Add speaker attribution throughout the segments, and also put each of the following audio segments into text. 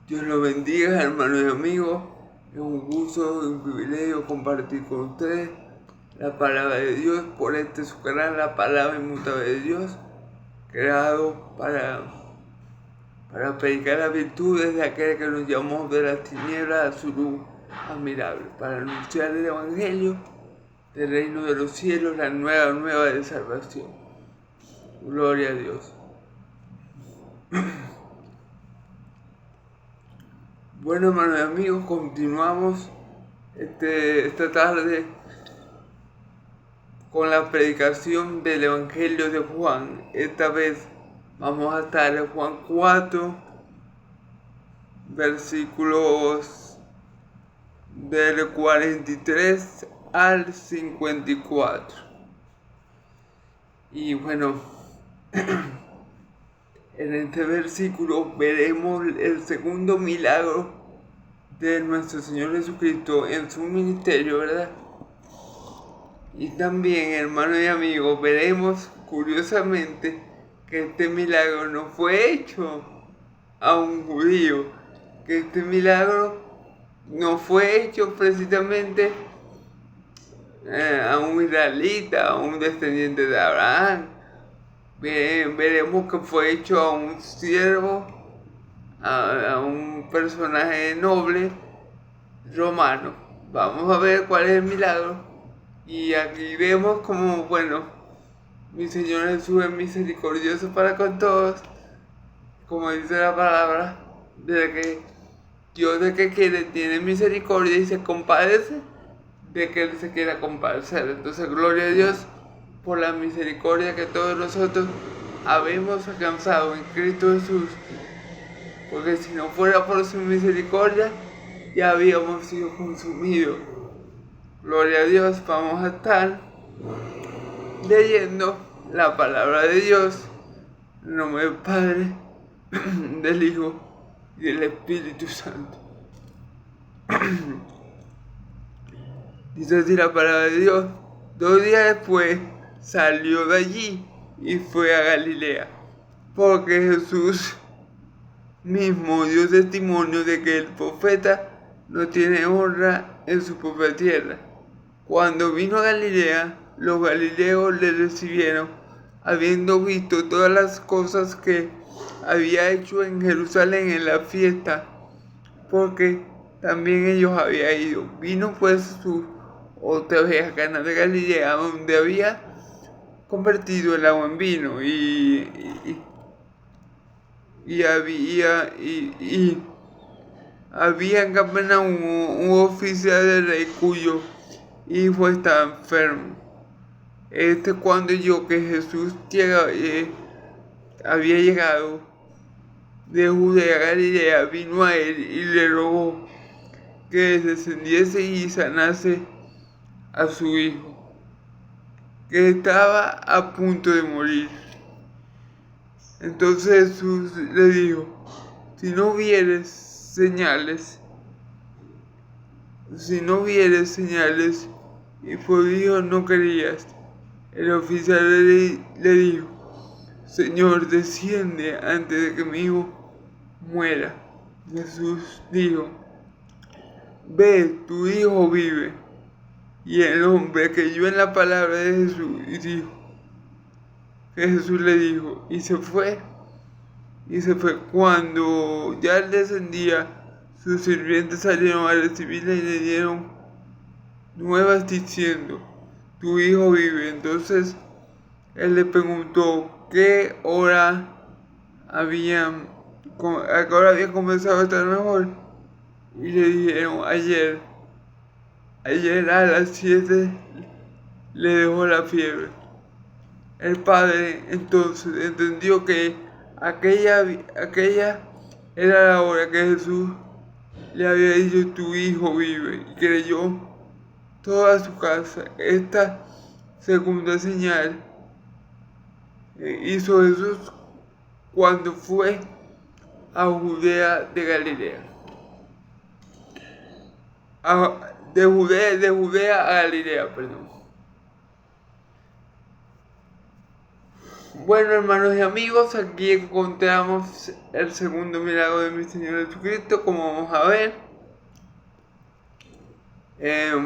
Speaker 1: Dios los bendiga, hermanos y amigos. Es un gusto y un privilegio compartir con ustedes la palabra de Dios por su canal, la palabra inmutable de Dios, creado para predicar las virtudes de aquel que nos llamó de las tinieblas a su luz admirable, para anunciar el Evangelio del reino de los cielos, la nueva de salvación. Gloria a Dios. Bueno, hermanos y amigos, continuamos esta tarde con la predicación del Evangelio de Juan. Esta vez vamos a estar en Juan 4, versículos del 43 al 54. Y bueno, en este versículo veremos el segundo milagro de nuestro Señor Jesucristo en su ministerio, ¿verdad? Y también, hermanos y amigos, veremos curiosamente que este milagro no fue hecho a un judío, que este milagro no fue hecho precisamente a un israelita, a un descendiente de Abraham. Veremos que fue hecho a un siervo, a un personaje noble romano. Vamos a ver cuál es el milagro. Y aquí vemos como, bueno, mi Señor Jesús es misericordioso para con todos, como dice la palabra, de que Dios de que quiere tiene misericordia y se compadece de que Él se quiera compadecer. Entonces, gloria a Dios por la misericordia que todos nosotros habemos alcanzado en Cristo Jesús, porque si no fuera por su misericordia, ya habíamos sido consumidos. Gloria a Dios, vamos a estar leyendo la palabra de Dios en nombre del Padre, del Hijo y del Espíritu Santo. Dice así la palabra de Dios: 2 días después salió de allí y fue a Galilea, porque Jesús mismo dio testimonio de que el profeta no tiene honra en su propia tierra. Cuando vino a Galilea, los galileos le recibieron, habiendo visto todas las cosas que había hecho en Jerusalén en la fiesta, porque también ellos habían ido. Vino pues su otra vez a Cana de Galilea, donde había convertido el agua en vino, había en Capernaum un oficial del rey cuyo hijo estaba enfermo. Cuando oyó que Jesús había llegado de Judea a Galilea, vino a él y le rogó que descendiese y sanase a su hijo, que estaba a punto de morir. Entonces Jesús le dijo: si no vieres señales, y prodigios no querías. El oficial le dijo: Señor, desciende antes de que mi hijo muera. Jesús dijo: ve, tu hijo vive. Y el hombre creyó en la palabra de Jesús y dijo que Jesús le dijo, y se fue. Cuando ya él descendía, sus sirvientes salieron a recibirle y le dieron nuevas diciendo: tu hijo vive. Entonces él le preguntó a qué hora había comenzado a estar mejor. Y le dijeron: ayer a las 7 le dejó la fiebre. El padre entonces entendió que aquella era la hora que Jesús le había dicho: tu hijo vive, y creyó toda su casa. Esta segunda señal hizo Jesús cuando fue a Judea de Galilea. De Judea a Galilea, perdón. Bueno, hermanos y amigos, aquí encontramos el segundo milagro de mi Señor Jesucristo, como vamos a ver.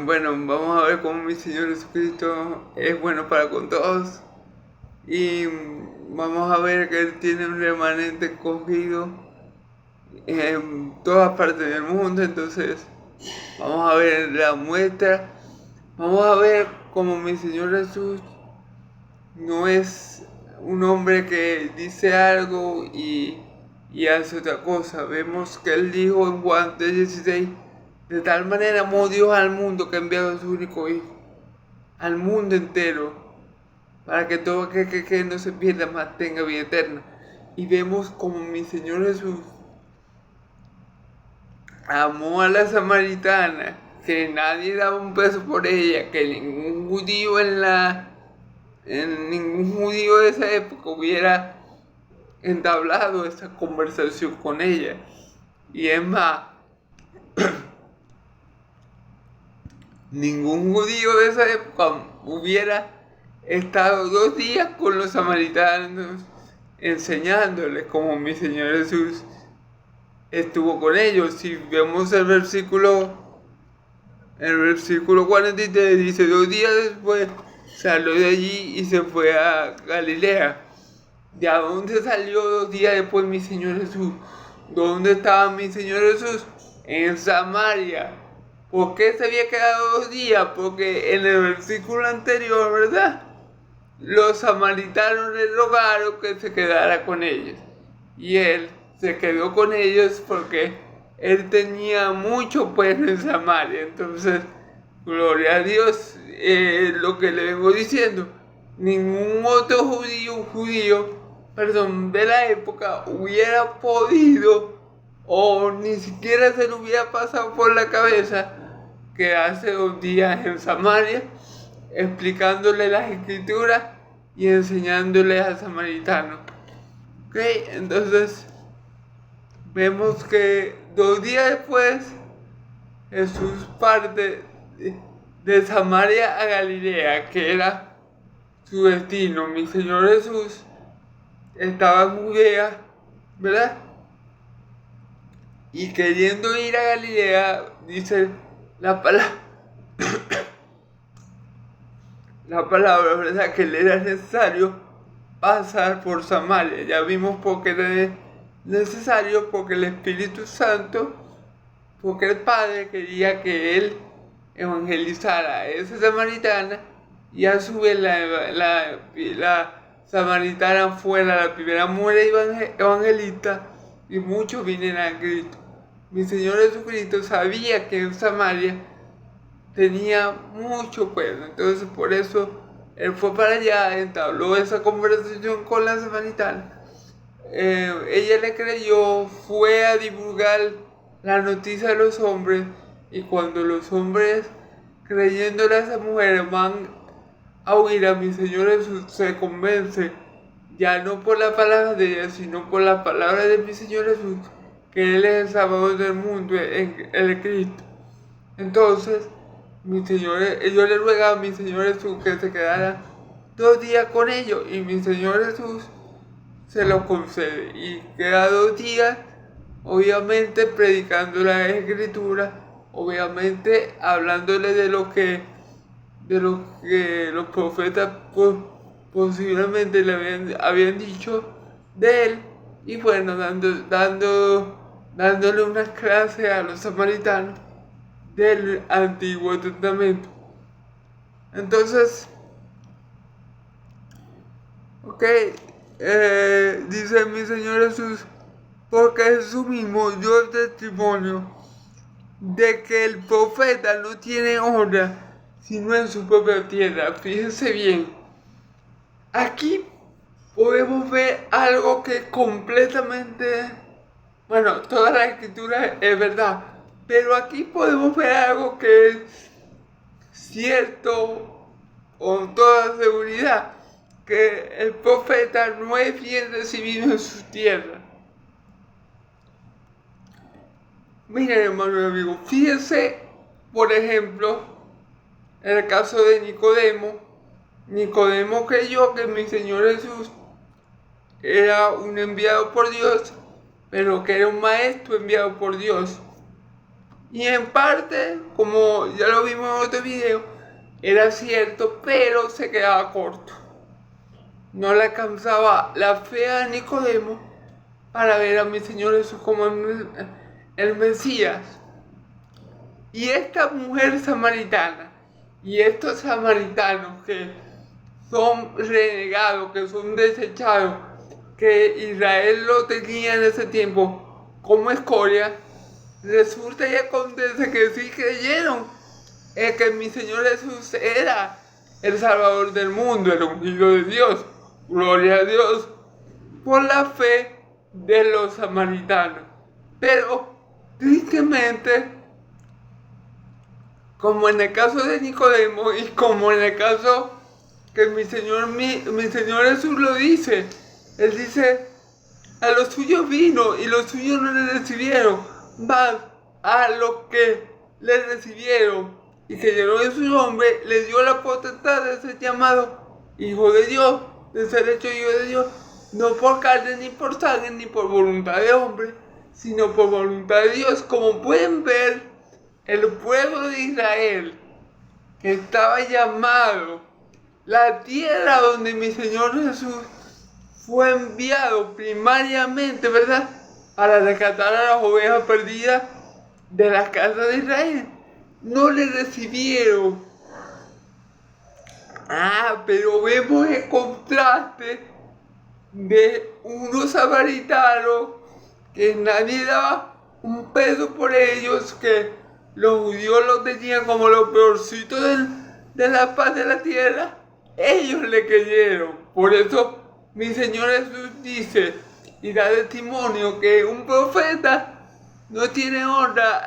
Speaker 1: Bueno, vamos a ver cómo mi Señor Jesucristo es bueno para con todos. Y vamos a ver que Él tiene un remanente escogido en todas partes del mundo. Entonces, vamos a ver la muestra. Vamos a ver cómo mi Señor Jesús no es un hombre que dice algo y hace otra cosa. Vemos que Él dijo en Juan 3:16: de tal manera amó Dios al mundo que ha enviado a su único Hijo, al mundo entero, para que todo aquel que no se pierda más tenga vida eterna. Y vemos como mi Señor Jesús amó a la samaritana, que nadie daba un peso por ella, que ningún judío ningún judío de esa época hubiera entablado esa conversación con ella. Y es más, ningún judío de esa época hubiera estado 2 días con los samaritanos enseñándoles como mi Señor Jesús estuvo con ellos. Si vemos el versículo 43 dice: 2 días después salió de allí y se fue a Galilea. ¿De dónde salió 2 días después mi Señor Jesús? ¿Dónde estaba mi Señor Jesús? En Samaria. ¿Por qué se había quedado 2 días? Porque en el versículo anterior, ¿verdad?, los samaritanos le rogaron que se quedara con ellos. Y Él se quedó con ellos porque Él tenía mucho pueblo en Samaria. Entonces, gloria a Dios, lo que le vengo diciendo. Ningún otro judío de la época hubiera podido, o ni siquiera se le hubiera pasado por la cabeza, que hace 2 días en Samaria, explicándole las escrituras y enseñándole al samaritano. Ok, entonces vemos que 2 días después Jesús parte de Samaria a Galilea, que era su destino. Mi Señor Jesús estaba en Judea, ¿verdad? Y queriendo ir a Galilea, dice la palabra, ¿verdad?, que le era necesario pasar por Samaria. Ya vimos por qué era necesario, porque el Espíritu Santo, porque el Padre quería que Él evangelizara a esa samaritana, y a su vez la samaritana fuera la primera mujer evangelista, y muchos vinieron a Cristo. Mi Señor Jesucristo sabía que en Samaria tenía mucho pueblo, entonces por eso Él fue para allá, entabló esa conversación con la samaritana. Ella le creyó, fue a divulgar la noticia a los hombres, y cuando los hombres, creyéndole a esa mujer, van a oír a mi Señor Jesús, se convence, ya no por la palabra de ella, sino por la palabra de mi Señor Jesús, que Él es el Salvador del mundo, en el Cristo. Entonces, ellos le ruegan a mi Señor Jesús que se quedara 2 días con ellos, y mi Señor Jesús se lo concede, y queda 2 días, obviamente predicando la Escritura, obviamente hablándole de lo que los profetas posiblemente le habían dicho de Él, y bueno, dándole unas clases a los samaritanos del Antiguo Testamento. Entonces, dice mi Señor Jesús: porque Jesús mismo dio el testimonio de que el profeta no tiene honra sino en su propia tierra. Fíjense bien, aquí podemos ver algo que completamente, bueno, toda la escritura es verdad, pero aquí podemos ver algo que es cierto con toda seguridad, que el profeta no es bien recibido en su tierra. Miren, hermano y amigo, fíjense, por ejemplo, en el caso de Nicodemo. Nicodemo creyó que mi Señor Jesús era un enviado por Dios, pero que era un maestro enviado por Dios. Y en parte, como ya lo vimos en otro video, era cierto, pero se quedaba corto. No le alcanzaba la fe a Nicodemo para ver a mi Señor Jesús como el Mesías. Y esta mujer samaritana y estos samaritanos que son renegados, que son desechados, que Israel lo tenía en ese tiempo como escoria, resulta y acontece que sí creyeron en que mi Señor Jesús era el Salvador del mundo, el ungido de Dios. Gloria a Dios por la fe de los samaritanos. Pero tristemente, como en el caso de Nicodemo y como en el caso que mi Señor Jesús lo dice, Él dice, a los suyos vino y los suyos no le recibieron, más a los que le recibieron y que llenó de su nombre, le dio la potestad de ser llamado Hijo de Dios, de ser hecho Hijo de Dios, no por carne ni por sangre ni por voluntad de hombre, sino por voluntad de Dios. Como pueden ver, el pueblo de Israel, que estaba llamado la tierra donde mi Señor Jesús fue enviado primariamente, ¿verdad?, para rescatar a las ovejas perdidas de la casa de Israel, no le recibieron. Pero vemos el contraste de unos samaritanos que nadie daba un peso por ellos, que los judíos los tenían como los peorcitos de la paz de la tierra. Ellos le creyeron. Por eso mi Señor Jesús dice y da testimonio que un profeta no tiene honra.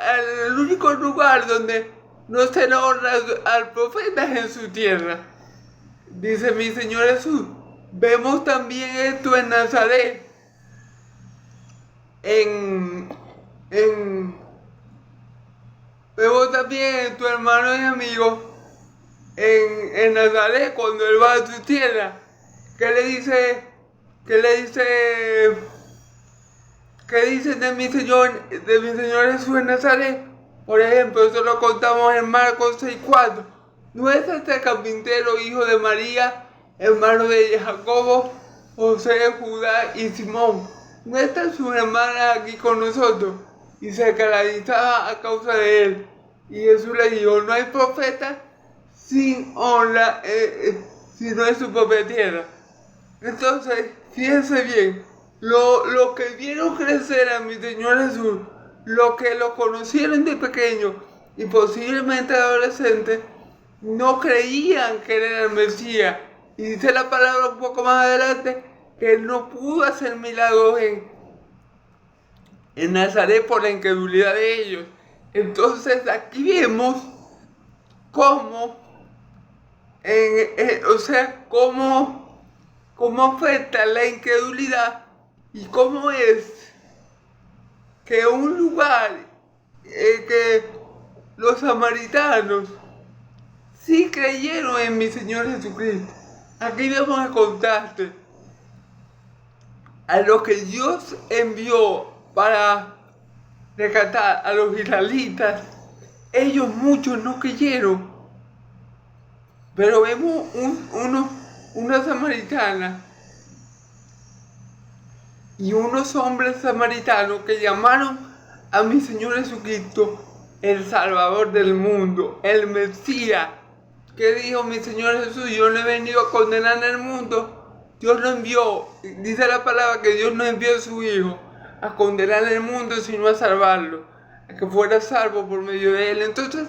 Speaker 1: El único lugar donde no se le honra al profeta es en su tierra. Dice mi Señor Jesús. Vemos también esto en Nazaret. Vemos también en tu hermano y amigo en Nazaret, cuando él va a su tierra, ¿qué dice de mi Señor Jesús en Nazaret? Por ejemplo, eso lo contamos en Marcos 6:4. ¿No es este carpintero hijo de María, hermano de Jacobo, José, Judá y Simón? ¿No está su hermana aquí con nosotros? Y se escandalizaba a causa de él. Y Jesús le dijo, no hay profeta sin honra si no es su propia tierra. Entonces, fíjense bien, lo que vieron crecer a mi Señor Jesús, los que lo conocieron de pequeño y posiblemente de adolescente, no creían que él era el Mesías. Y dice la palabra un poco más adelante que él no pudo hacer milagros en Nazaret por la incredulidad de ellos. Entonces aquí vemos cómo cómo afecta la incredulidad y cómo es que un lugar que los samaritanos sí creyeron en mi Señor Jesucristo. Aquí vemos el contraste. A los que Dios envió para rescatar a los israelitas, ellos muchos no creyeron. Pero vemos una samaritana y unos hombres samaritanos que llamaron a mi Señor Jesucristo el Salvador del mundo, el Mesías. ¿Qué dijo mi Señor Jesús? Yo no he venido a condenar al mundo. Dios lo envió, dice la palabra que Dios no envió a su Hijo a condenar al mundo, sino a salvarlo, a que fuera salvo por medio de él. Entonces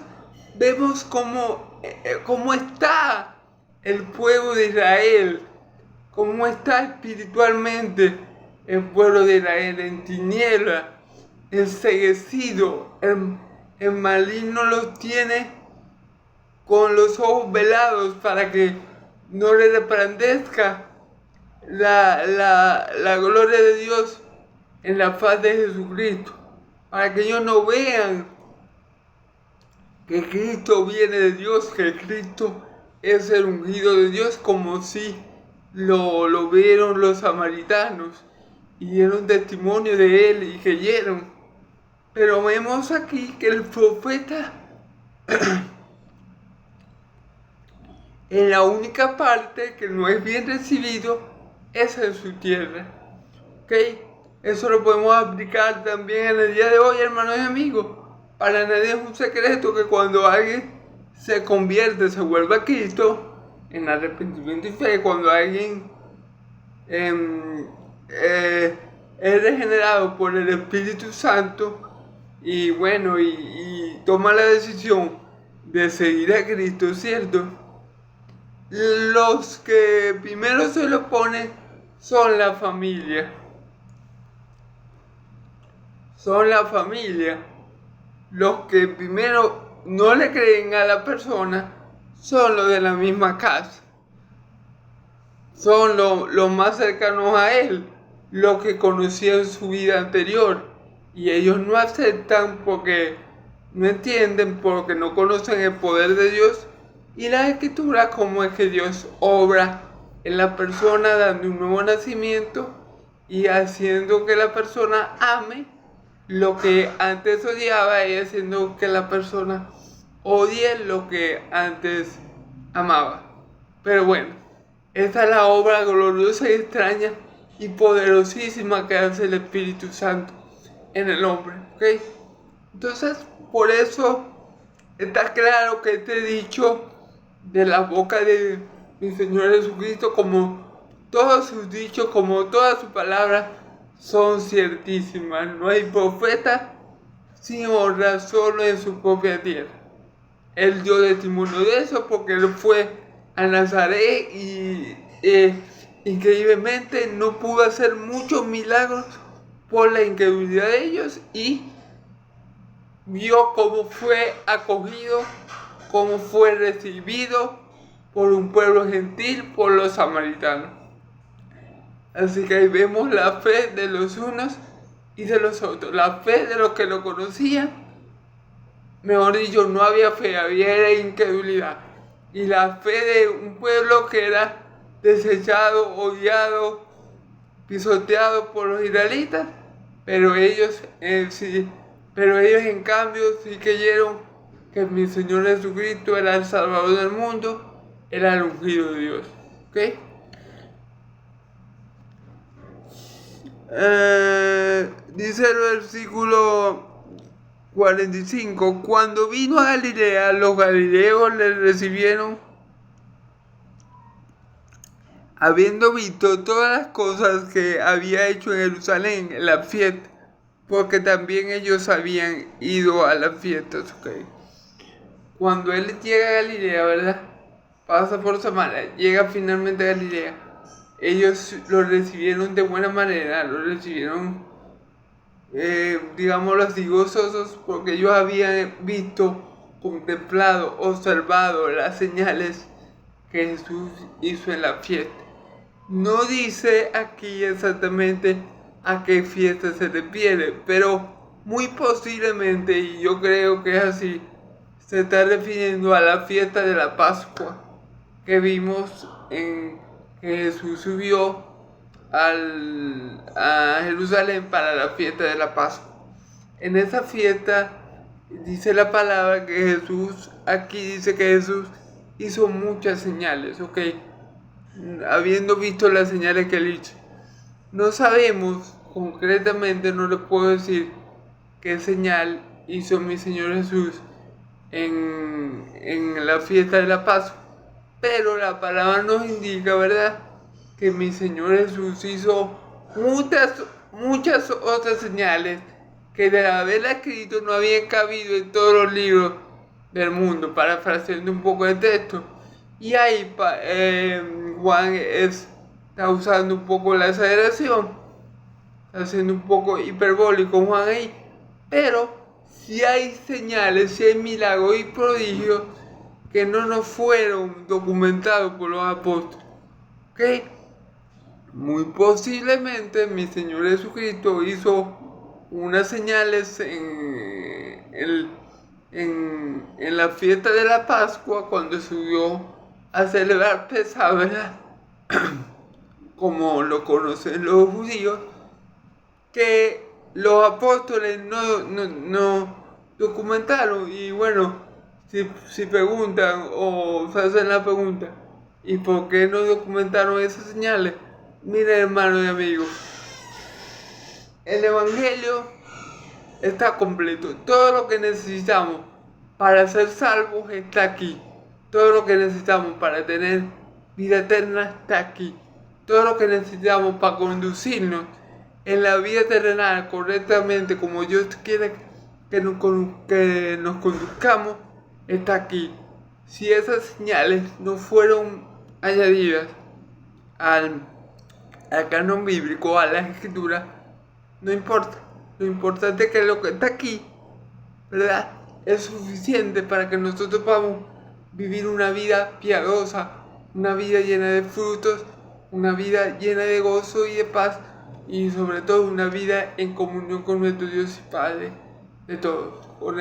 Speaker 1: vemos cómo está el pueblo de Israel, cómo está espiritualmente el pueblo de Israel en tinieblas, enceguecido, el maligno los tiene con los ojos velados para que no le resplandezca la gloria de Dios en la faz de Jesucristo, para que ellos no vean que Cristo viene de Dios, que Cristo es el ungido de Dios, como si lo vieron los samaritanos y dieron testimonio de él y creyeron. Pero vemos aquí que el profeta en la única parte que no es bien recibido es en su tierra. ¿Ok? Eso lo podemos aplicar también en el día de hoy, hermanos y amigos. Para nadie es un secreto que cuando alguien se convierte, se vuelve a Cristo, en arrepentimiento y fe, cuando alguien es regenerado por el Espíritu Santo y bueno, y toma la decisión de seguir a Cristo, ¿cierto? Los que primero se lo ponen son la familia. Son la familia. Los que primero no le creen a la persona son los de la misma casa. Son los más cercanos a él, los que conocían su vida anterior. Y ellos no aceptan porque no entienden, porque no conocen el poder de Dios y la Escritura, cómo es que Dios obra en la persona dando un nuevo nacimiento y haciendo que la persona ame lo que antes odiaba y haciendo que la persona odie lo que antes amaba. Pero bueno, esta es la obra gloriosa y extraña y poderosísima que hace el Espíritu Santo en el hombre, ¿ok? Entonces, por eso está claro que este dicho de la boca de mi Señor Jesucristo, como todos sus dichos, como todas sus palabras, son ciertísimas. No hay profeta sin honra solo en su propia tierra. Él dio testimonio de eso porque él fue a Nazaret y increíblemente no pudo hacer muchos milagros por la incredulidad de ellos y vio cómo fue acogido, cómo fue recibido por un pueblo gentil, por los samaritanos. Así que ahí vemos la fe de los unos y de los otros. La fe de los que lo conocían, mejor dicho, no había fe, había incredulidad. Y la fe de un pueblo que era desechado, odiado, pisoteado por los israelitas, pero ellos en cambio sí creyeron que mi Señor Jesucristo era el Salvador del mundo, era el ungido de Dios. ¿Ok? Dice el versículo 45, cuando vino a Galilea, los galileos le recibieron, habiendo visto todas las cosas que había hecho en Jerusalén en la fiesta, porque también ellos habían ido a las fiestas, ¿ok? Cuando él llega a Galilea, ¿verdad? Pasa por Samaria, llega finalmente a Galilea. Ellos lo recibieron de buena manera, lo recibieron, digámoslo así, gozosos, porque ellos habían visto, contemplado, observado las señales que Jesús hizo en la fiesta. No dice aquí exactamente a qué fiesta se refiere, pero muy posiblemente, y yo creo que es así, se está refiriendo a la fiesta de la Pascua que vimos en que Jesús subió a Jerusalén para la fiesta de la Pascua. En esa fiesta dice la palabra que Jesús, aquí dice que Jesús hizo muchas señales, ¿ok? Habiendo visto las señales que él hizo. No sabemos concretamente, no le puedo decir qué señal hizo mi Señor Jesús en la fiesta de la Pascua, pero la palabra nos indica, ¿verdad?, que mi Señor Jesús hizo muchas otras señales que de haberla escrito no habían cabido en todos los libros del mundo, parafraseando un poco el texto. Y ahí Juan está usando un poco la exageración, está haciendo un poco hiperbólico Juan ahí, pero si hay señales, si hay milagros y prodigios que no nos fueron documentados por los apóstoles. ¿Ok? Muy posiblemente mi Señor Jesucristo hizo unas señales en la fiesta de la Pascua cuando subió a celebrar Pesaj, ¿verdad? como lo conocen los judíos, que los apóstoles no documentaron. Y bueno, si preguntan o se hacen la pregunta, ¿y por qué no documentaron esas señales? Miren, hermanos y amigos, el Evangelio está completo. Todo lo que necesitamos para ser salvos está aquí. Todo lo que necesitamos para tener vida eterna está aquí. Todo lo que necesitamos para conducirnos en la vida terrenal correctamente, como Dios quiere que nos conduzcamos, está aquí. Si esas señales no fueron añadidas al canon bíblico, a las escrituras, no importa. Lo importante es que lo que está aquí, ¿verdad?, es suficiente para que nosotros podamos vivir una vida piadosa, una vida llena de frutos, una vida llena de gozo y de paz, y sobre todo una vida en comunión con nuestro Dios y Padre de todos, con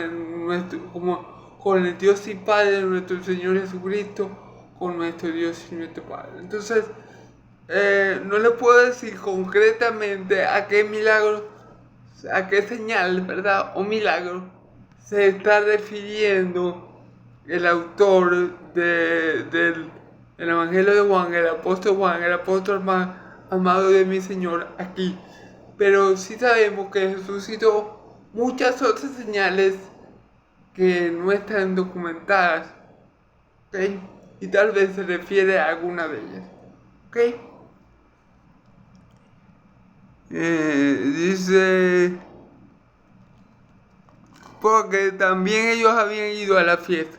Speaker 1: el Dios y Padre de nuestro Señor Jesucristo, con nuestro Dios y nuestro Padre. Entonces, no le puedo decir concretamente a qué milagro, a qué señal, ¿verdad?, o milagro se está refiriendo el autor del Evangelio de Juan, el apóstol más amado de mi Señor aquí. Pero sí sabemos que Jesús citó muchas otras señales que no están documentadas, ¿ok? Y tal vez se refiere a alguna de ellas, ¿ok? Dice, porque también ellos habían ido a la fiesta.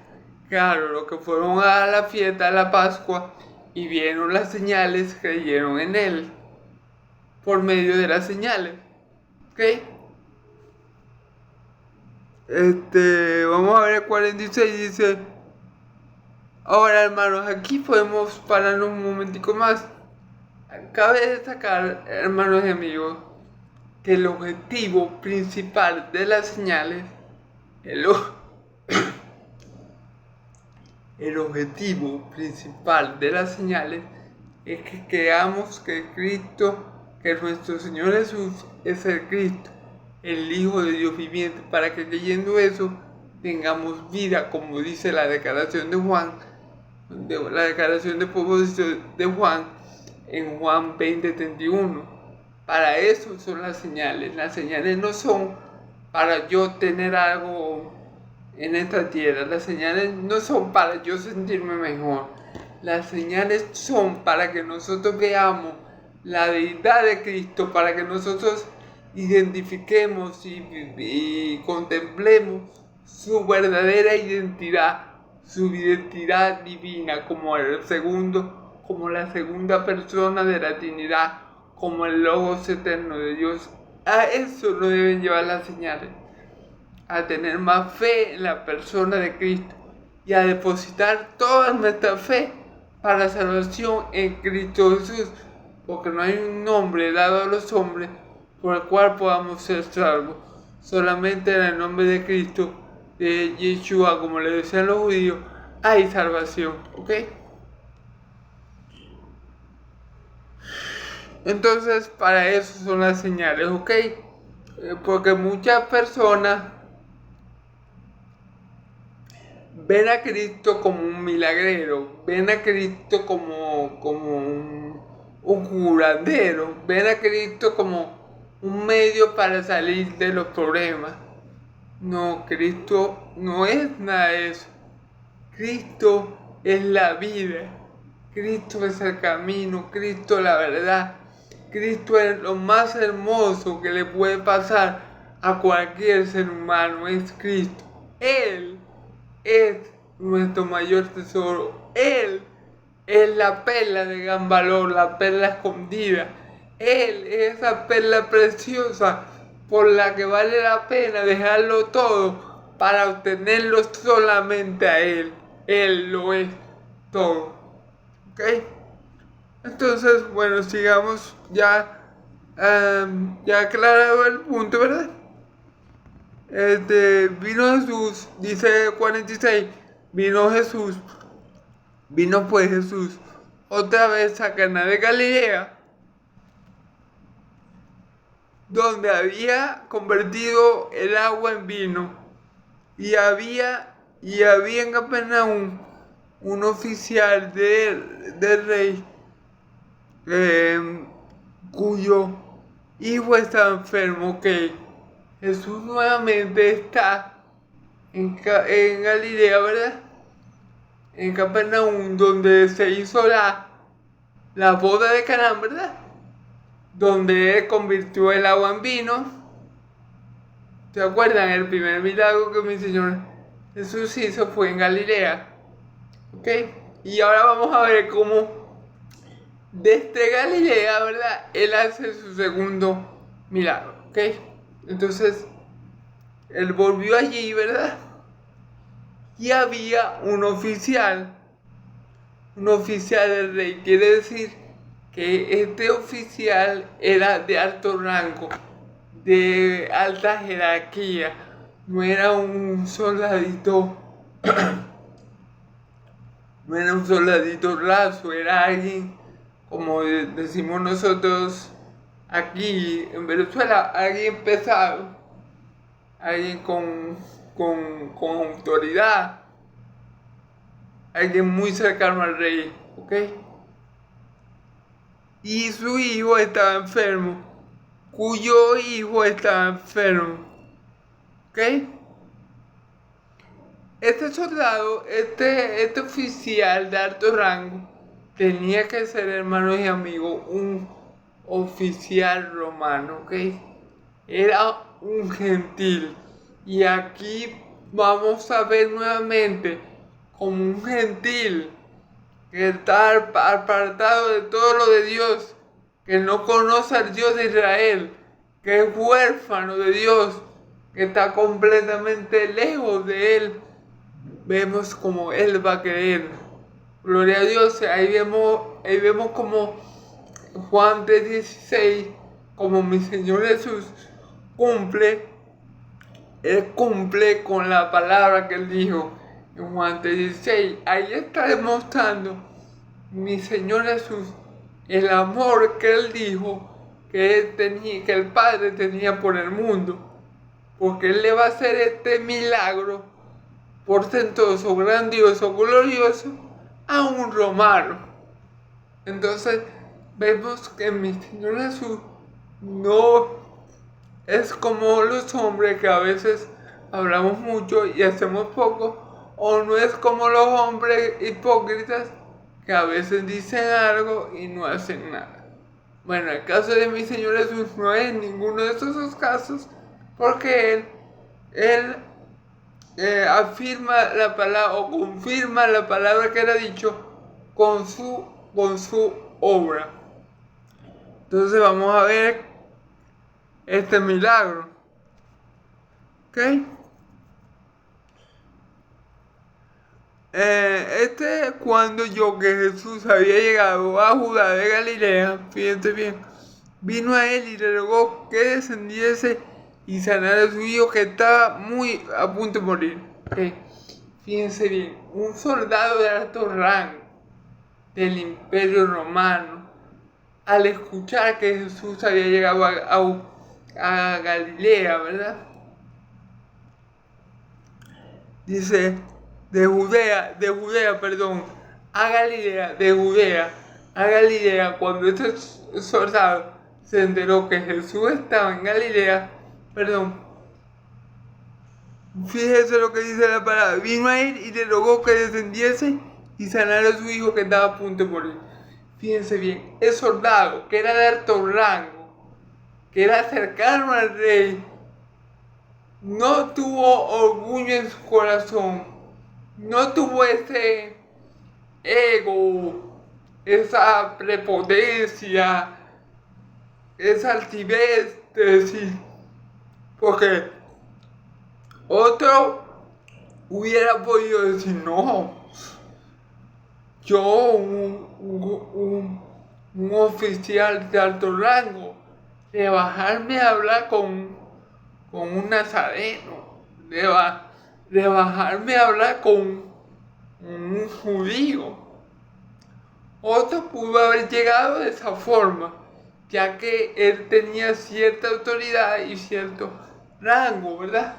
Speaker 1: Claro, los que fueron a la fiesta, a la Pascua, y vieron las señales, creyeron en él por medio de las señales, ¿ok? Vamos a ver el 46, dice, ahora, hermanos, aquí podemos pararnos un momentico más. Cabe destacar, hermanos y amigos, que el objetivo principal de las señales, el objetivo principal de las señales es que creamos que Cristo, que nuestro Señor Jesús es el Cristo, el Hijo de Dios viviente, para que creyendo eso tengamos vida, como dice la declaración de Juan, la declaración de propósito de Juan en Juan 20:31. Para eso son las señales. Las señales no son para yo tener algo en esta tierra. Las señales no son para yo sentirme mejor. Las señales son para que nosotros veamos la deidad de Cristo, para que nosotros identifiquemos y contemplemos su verdadera identidad, su identidad divina como la segunda persona de la Trinidad, como el Logos eterno de Dios. A eso nos deben llevar las señales, a tener más fe en la persona de Cristo y a depositar toda nuestra fe para la salvación en Cristo Jesús, porque no hay un nombre dado a los hombres por el cual podamos ser salvos, solamente en el nombre de Cristo, de Yeshua, como le decían los judíos, hay salvación, ¿ok? Entonces, para eso son las señales, ¿ok? Porque muchas personas ven a Cristo como un milagrero, ven a Cristo como un curandero, ven a Cristo como un medio para salir de los problemas. No, Cristo no es nada de eso. Cristo es la vida, Cristo es el camino, Cristo es la verdad, Cristo es lo más hermoso que le puede pasar a cualquier ser humano, es Cristo. Él es nuestro mayor tesoro, Él es la perla de gran valor, la perla escondida. Él es esa perla preciosa por la que vale la pena dejarlo todo para obtenerlo solamente a Él. Él lo es todo. ¿Ok? Entonces, bueno, sigamos ya aclarado el punto, ¿verdad? Vino Jesús, dice 46, vino pues Jesús otra vez a Caná de Galilea donde había convertido el agua en vino. Y había en Capernaum un oficial del rey cuyo hijo estaba enfermo. Ok, Jesús nuevamente está en Galilea, ¿verdad? En Capernaum, donde se hizo la boda de Caná, ¿verdad? Donde él convirtió el agua en vino. ¿Se acuerdan? El primer milagro que mi Señor Jesús hizo fue en Galilea. ¿Ok? Y ahora vamos a ver cómo desde Galilea, ¿verdad? Él hace su segundo milagro. ¿Ok? Entonces, él volvió allí, ¿verdad? Y había un oficial del rey. Quiere decir que este oficial era de alto rango, de alta jerarquía. No era un soldadito, no era un soldadito raso, era alguien, como decimos nosotros aquí en Venezuela, alguien pesado, alguien con autoridad, alguien muy cercano al rey, ¿ok? Y su hijo estaba enfermo, cuyo hijo estaba enfermo, ¿ok? Este soldado, este oficial de alto rango, tenía que ser, hermanos y amigos, un oficial romano, ¿ok? Era un gentil. Y aquí vamos a ver nuevamente como un gentil que está apartado de todo lo de Dios, que no conoce al Dios de Israel, que es huérfano de Dios, que está completamente lejos de Él. Vemos como Él va a creer. Gloria a Dios. Ahí vemos como Juan 3:16, como mi Señor Jesús Él cumple con la palabra que Él dijo en Juan 3:16. Ahí está demostrando mi Señor Jesús el amor que Él dijo que el Padre tenía por el mundo, porque Él le va a hacer este milagro portentoso, grandioso, glorioso a un romano. Entonces vemos que mi Señor Jesús no es como los hombres que a veces hablamos mucho y hacemos poco, o no es como los hombres hipócritas que a veces dicen algo y no hacen nada. Bueno, el caso de mi Señor Jesús no es ninguno de esos dos casos, porque Él afirma la palabra o confirma la palabra que Él ha dicho con su obra. Entonces vamos a ver este milagro. ¿Ok? Cuando yo que Jesús había llegado a Judá de Galilea, fíjense bien, vino a él y le rogó que descendiese y sanara a su hijo que estaba muy a punto de morir. ¿Ok? Fíjense bien, un soldado de alto rango del Imperio Romano, al escuchar que Jesús había llegado a Galilea, ¿verdad? Dice, de Judea, a Galilea, cuando este soldado se enteró que Jesús estaba en Galilea, fíjese lo que dice la palabra, vino a él y le rogó que descendiese y sanara a su hijo que estaba a punto de morir. Fíjense bien, el soldado que era de alto rango, que era cercano al rey, no tuvo orgullo en su corazón, no tuvo ese ego, esa prepotencia, esa altivez de decir, porque otro hubiera podido decir, no, yo, un oficial de alto rango, de bajarme a hablar con un nazareno, de bajarme a hablar con un judío. Otro pudo haber llegado de esa forma ya que él tenía cierta autoridad y cierto rango, ¿verdad?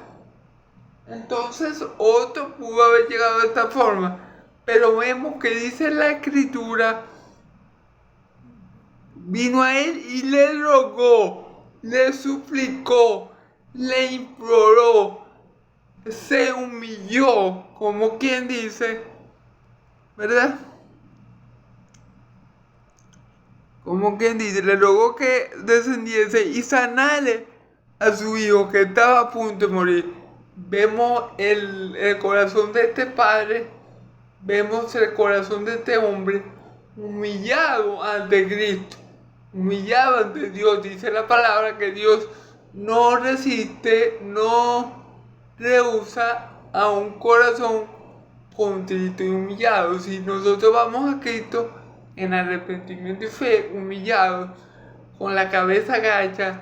Speaker 1: Entonces otro pudo haber llegado de esta forma, pero vemos que dice la escritura, vino a él y le rogó, le suplicó, le imploró, se humilló, como quien dice, ¿verdad? Como quien dice, le rogó que descendiese y sanale a su hijo que estaba a punto de morir. Vemos el corazón de este padre, vemos el corazón de este hombre humillado ante Cristo, humillado ante Dios. Dice la palabra que Dios no resiste, no rehúsa a un corazón contrito y humillado. Si nosotros vamos a Cristo en arrepentimiento y fe, humillados, con la cabeza agacha,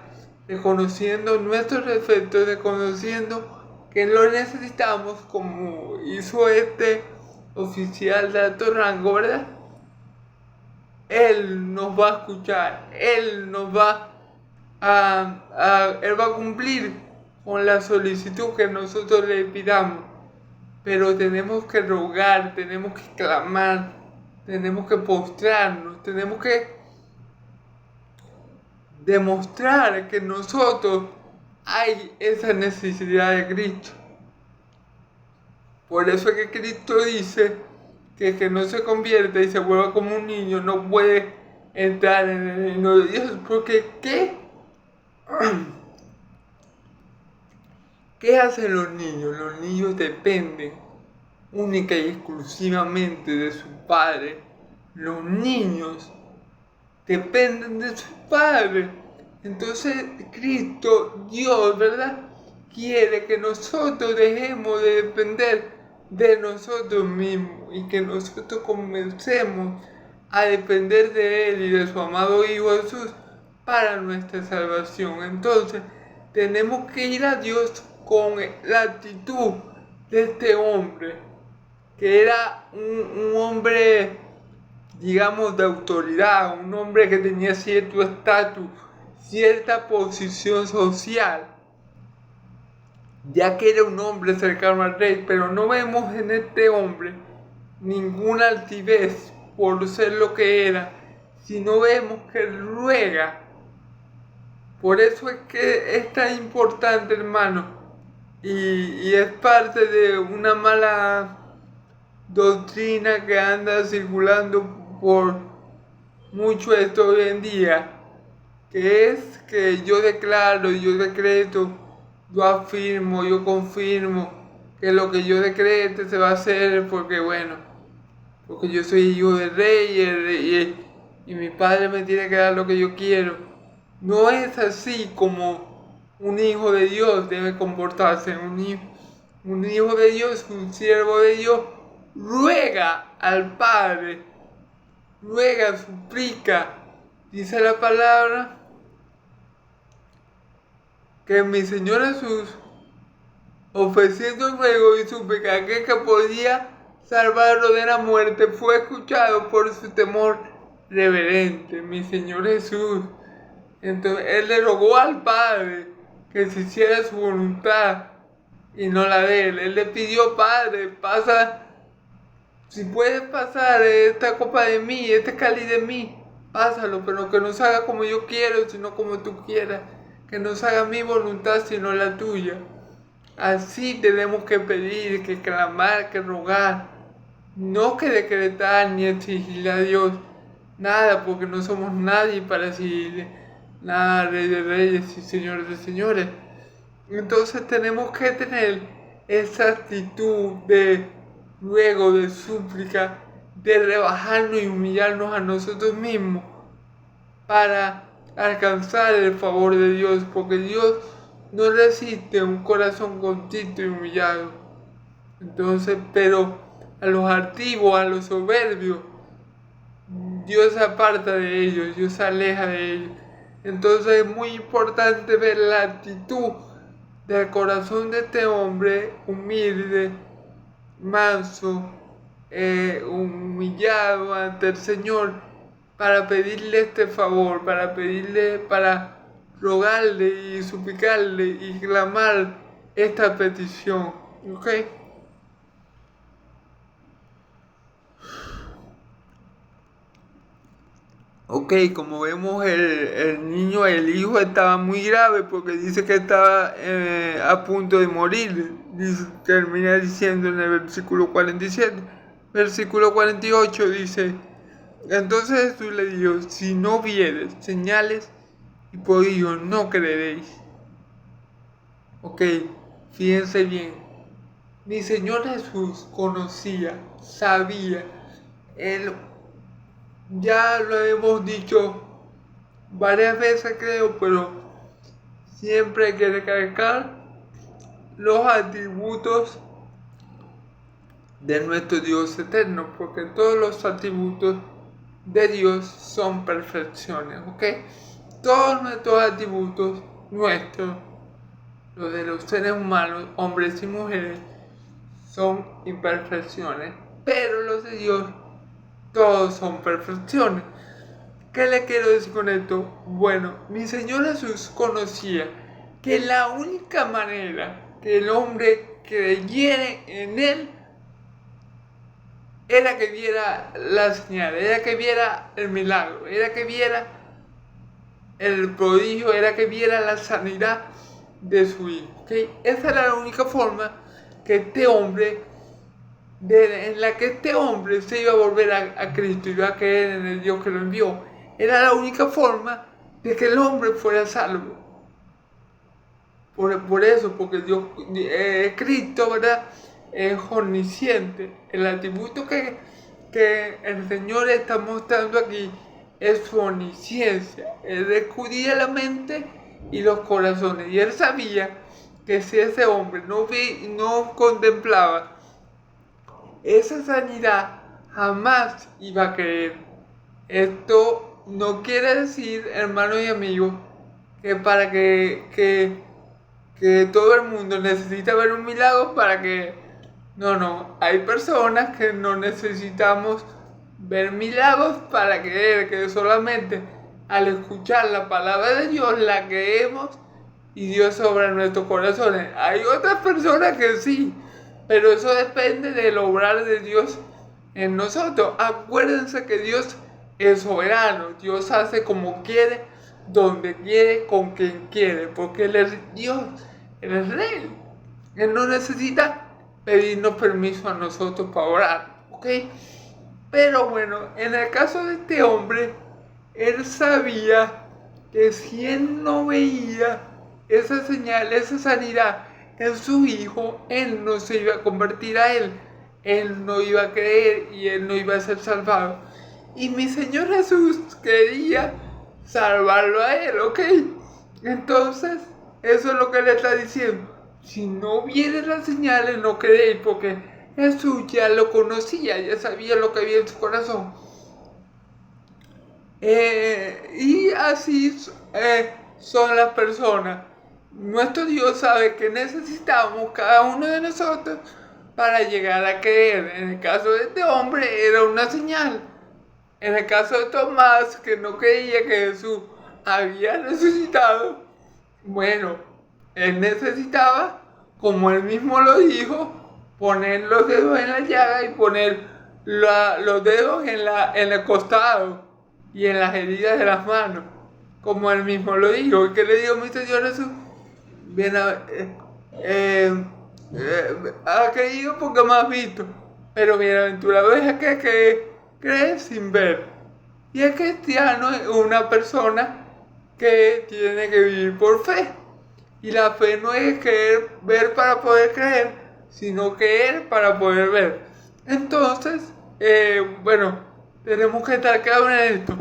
Speaker 1: reconociendo nuestros defectos, reconociendo que lo necesitamos, como hizo este oficial de alto rango, ¿verdad? Él nos va a escuchar, Él nos va Él va a cumplir con la solicitud que nosotros le pidamos. Pero tenemos que rogar, tenemos que clamar, tenemos que postrarnos, tenemos que demostrar que nosotros hay esa necesidad de Cristo. Por eso es que Cristo dice que el que no se convierte y se vuelva como un niño no puede entrar en el reino de Dios. Porque ¿qué? ¿Qué hacen los niños? Los niños dependen única y exclusivamente de su padre. Los niños dependen de su padre. Entonces Cristo, Dios, ¿verdad? Quiere que nosotros dejemos de depender de nosotros mismos y que nosotros comencemos a depender de Él y de su amado Hijo Jesús para nuestra salvación. Entonces tenemos que ir a Dios con la actitud de este hombre, que era un hombre, digamos, de autoridad, un hombre que tenía cierto estatus, cierta posición social, ya que era un hombre cercano al rey, pero no vemos en este hombre ninguna altivez por ser lo que era, sino vemos que ruega. Por eso es que es tan importante, hermano, y es parte de una mala doctrina que anda circulando por mucho esto hoy en día, que es que yo declaro, yo decreto, yo afirmo, yo confirmo que lo que yo decrete se va a hacer porque bueno, porque yo soy hijo del rey y mi padre me tiene que dar lo que yo quiero. No es así como un hijo de Dios debe comportarse. Un hijo de Dios, un siervo de Dios, ruega al Padre, ruega, suplica. Dice la palabra que mi Señor Jesús, ofreciendo ruego y súplica que podía salvarlo de la muerte, fue escuchado por su temor reverente. Mi Señor Jesús, entonces Él le rogó al Padre que se hiciera su voluntad y no la de Él. Él le pidió: Padre, pasa, si puedes pasar esta copa de mí, este cáliz de mí, pásalo, pero que no se haga como yo quiero, sino como tú quieras. Que no se haga mi voluntad, sino la tuya. Así tenemos que pedir, que clamar, que rogar. No que decretar ni exigirle a Dios nada, porque no somos nadie para exigirle nada, Rey de Reyes y Señor de Señores. Entonces tenemos que tener esa actitud de ruego, de súplica, de rebajarnos y humillarnos a nosotros mismos para alcanzar el favor de Dios, porque Dios no resiste un corazón contrito y humillado. Entonces, pero a los altivos, a los soberbios, Dios se aparta de ellos, Dios se aleja de ellos. Entonces es muy importante ver la actitud del corazón de este hombre humilde, manso, humillado ante el Señor, para pedirle este favor, para rogarle y suplicarle y clamar esta petición, ¿ok? Ok, como vemos el hijo estaba muy grave porque dice que estaba a punto de morir. Termina diciendo en el versículo 47. Versículo 48 dice: entonces Jesús le dijo: si no vieres señales y prodigios, no creeréis. Ok, fíjense bien. Mi Señor Jesús conocía, sabía, Él, ya lo hemos dicho varias veces creo, pero siempre hay que recalcar los atributos de nuestro Dios eterno, porque todos los atributos de Dios son perfecciones, ¿ok? Todos nuestros atributos, nuestros, los de los seres humanos, hombres y mujeres, son imperfecciones, pero los de Dios, todos son perfecciones. ¿Qué le quiero decir con esto? Bueno, mi Señor Jesús conocía que la única manera que el hombre creyera en Él era que viera la señal, era que viera el milagro, era que viera el prodigio, era que viera la sanidad de su hijo. ¿Okay? Esa era la única forma que este hombre, en la que este hombre se iba a volver a Cristo, iba a creer en el Dios que lo envió. Era la única forma de que el hombre fuera salvo. Por eso, porque Dios, Cristo, ¿verdad?, es omnisciente. El atributo que el Señor está mostrando aquí es su omnisciencia. Él escudría la mente y los corazones. Y él sabía que si ese hombre no contemplaba esa sanidad, jamás iba a creer. Esto no quiere decir, hermanos y amigos, que para que todo el mundo necesita ver un milagro para que... No, hay personas que no necesitamos ver milagros para creer, que solamente al escuchar la palabra de Dios la creemos y Dios obra en nuestros corazones. Hay otras personas que sí, pero eso depende del obrar de Dios en nosotros. Acuérdense que Dios es soberano, Dios hace como quiere, donde quiere, con quien quiere, porque Él es Dios, Él es Rey. Él no necesita pedirnos permiso a nosotros para orar, ¿ok? Pero bueno, en el caso de este hombre, él sabía que si él no veía esa señal, esa sanidad en su hijo, él no se iba a convertir a él. Él no iba a creer y él no iba a ser salvado. Y mi Señor Jesús quería salvarlo a él, ¿ok? Entonces, eso es lo que le está diciendo. Si no vieres las señales, no creéis, porque Jesús ya lo conocía, ya sabía lo que había en su corazón. Y así son las personas. Nuestro Dios sabe que necesitamos cada uno de nosotros para llegar a creer. En el caso de este hombre era una señal. En el caso de Tomás, que no creía que Jesús había resucitado, bueno, él necesitaba, como él mismo lo dijo, poner los dedos en la llaga y poner los dedos en el costado y en las heridas de las manos, como él mismo lo dijo. ¿Y qué le dijo mi Señor Jesús? Ha creído porque me has visto, pero bienaventurado es aquel que cree sin ver. Y el cristiano es una persona que tiene que vivir por fe. Y la fe no es creer, ver para poder creer, sino creer para poder ver. Entonces, bueno, tenemos que estar claros en esto.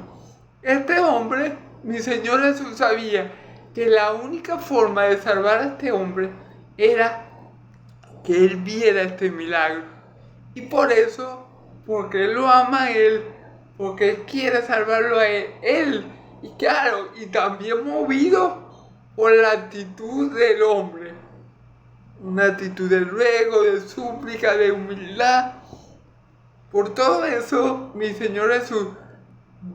Speaker 1: Este hombre, mi Señor Jesús, sabía que la única forma de salvar a este hombre era que él viera este milagro. Y por eso, porque él lo ama a él, porque él quiere salvarlo a él. Y claro, y también movido por la actitud del hombre, una actitud de ruego, de súplica, de humildad. Por todo eso, mi Señor Jesús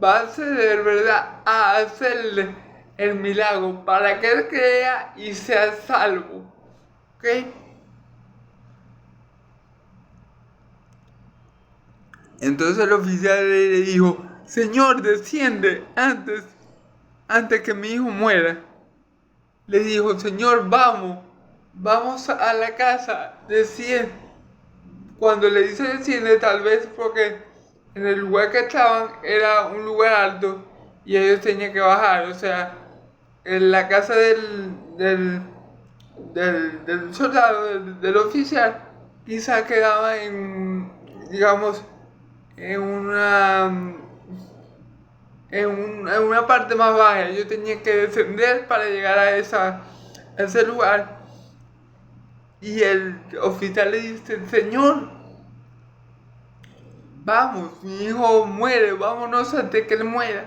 Speaker 1: va a acceder, ¿verdad?, a hacerle el milagro para que él crea y sea salvo. ¿Ok? Entonces el oficial le dijo: Señor, desciende antes que mi hijo muera. Le dijo: Señor, vamos a la casa, desciende. Cuando le dice desciende, tal vez porque en el lugar que estaban era un lugar alto y ellos tenían que bajar. O sea, en la casa del soldado, del oficial, quizá quedaba en, digamos, en una parte más baja. Yo tenía que descender para llegar a ese lugar. Y el oficial le dice: Señor, vamos, mi hijo muere, vámonos antes que él muera.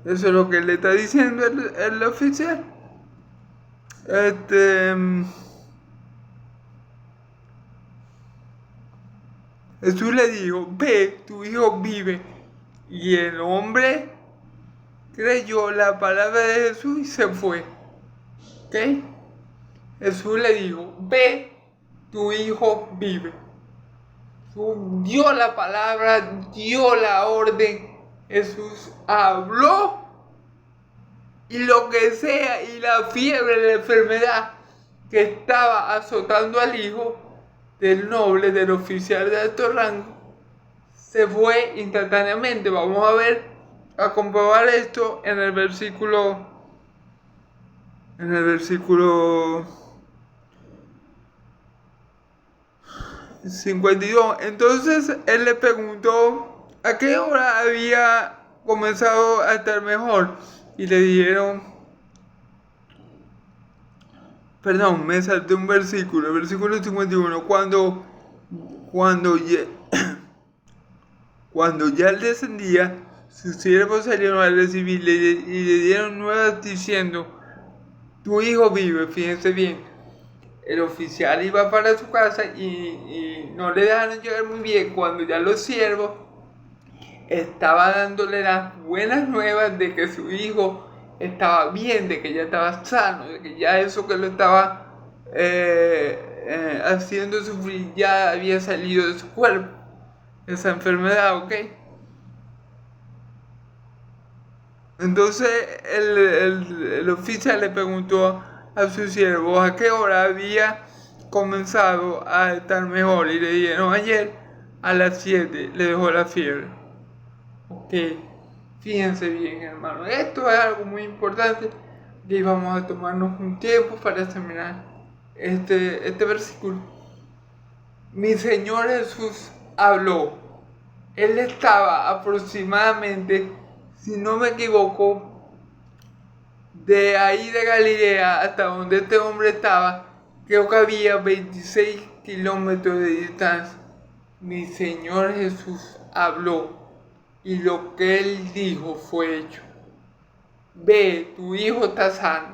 Speaker 1: Eso es lo que le está diciendo el oficial. Jesús le dijo: ve, tu hijo vive. Y el hombre creyó la palabra de Jesús y se fue. ¿Ok? Jesús le dijo: ve, tu hijo vive. Jesús dio la palabra, dio la orden. Jesús habló. Y lo que sea, y la fiebre, la enfermedad que estaba azotando al hijo del noble, del oficial de alto rango, se fue instantáneamente. Vamos a comprobar esto en el versículo 52. Entonces él le preguntó a qué hora había comenzado a estar mejor, y le dijeron, perdón, me salté un versículo, el versículo 51, cuando ya él descendía, sus siervos salieron a recibirle y le dieron nuevas diciendo: tu hijo vive. Fíjense bien, el oficial iba para su casa y no le dejaron llegar muy bien cuando ya los siervos estaban dándole las buenas nuevas de que su hijo estaba bien, de que ya estaba sano, de que ya eso que lo estaba haciendo sufrir ya había salido de su cuerpo, esa enfermedad, ¿ok? Entonces el oficial le preguntó a sus siervos a qué hora había comenzado a estar mejor, y le dijeron: ayer a las 7 le dejó la fiebre. Ok, fíjense bien, hermano, esto es algo muy importante y vamos a tomarnos un tiempo para examinar este versículo. Mi Señor Jesús habló. Él estaba aproximadamente, si no me equivoco, de ahí de Galilea hasta donde este hombre estaba, creo que había 26 kilómetros de distancia. Mi Señor Jesús habló y lo que Él dijo fue hecho. Ve, tu hijo está sano.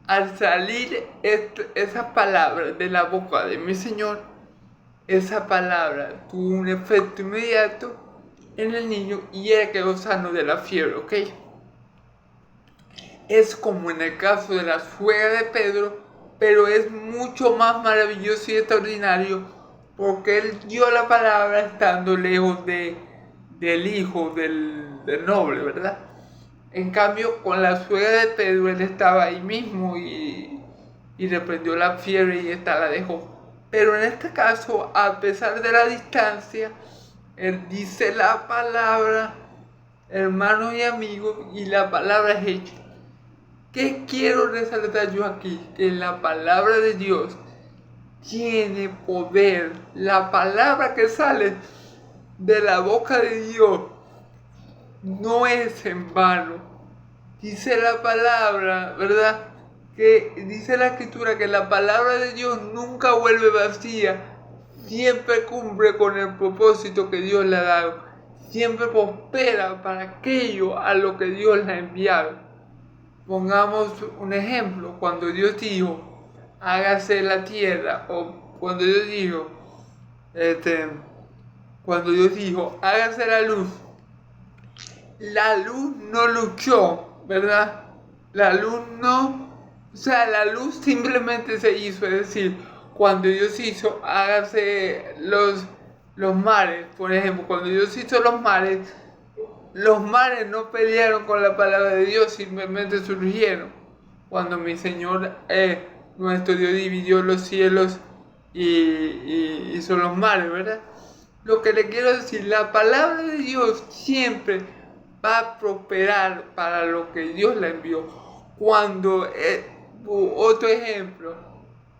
Speaker 1: Al salir esas palabras de la boca de mi Señor, esa palabra tuvo un efecto inmediato en el niño y él quedó sano de la fiebre, ¿ok? Es como en el caso de la suegra de Pedro, pero es mucho más maravilloso y extraordinario porque él dio la palabra estando lejos del hijo del noble, ¿verdad? En cambio, con la suegra de Pedro, él estaba ahí mismo y reprendió la fiebre y esta la dejó. Pero en este caso, a pesar de la distancia, él dice la palabra, hermanos y amigos, y la palabra es hecha. ¿Qué quiero resaltar yo aquí? Que la palabra de Dios tiene poder. La palabra que sale de la boca de Dios no es en vano. Dice la palabra, ¿verdad? Que dice la escritura que la palabra de Dios nunca vuelve vacía, siempre cumple con el propósito que Dios le ha dado, siempre prospera para aquello a lo que Dios le ha enviado. Pongamos un ejemplo: cuando Dios dijo, hágase la tierra, o cuando Dios dijo, hágase la luz, la luz no luchó, ¿verdad? La luz no, o sea, la luz simplemente se hizo, es decir, cuando Dios hizo, hágase los mares, por ejemplo, cuando Dios hizo los mares no pelearon con la palabra de Dios, simplemente surgieron. Cuando mi Señor, nuestro Dios, dividió los cielos y hizo los mares, ¿verdad? Lo que le quiero decir, la palabra de Dios siempre va a prosperar para lo que Dios la envió. Cuando, otro ejemplo,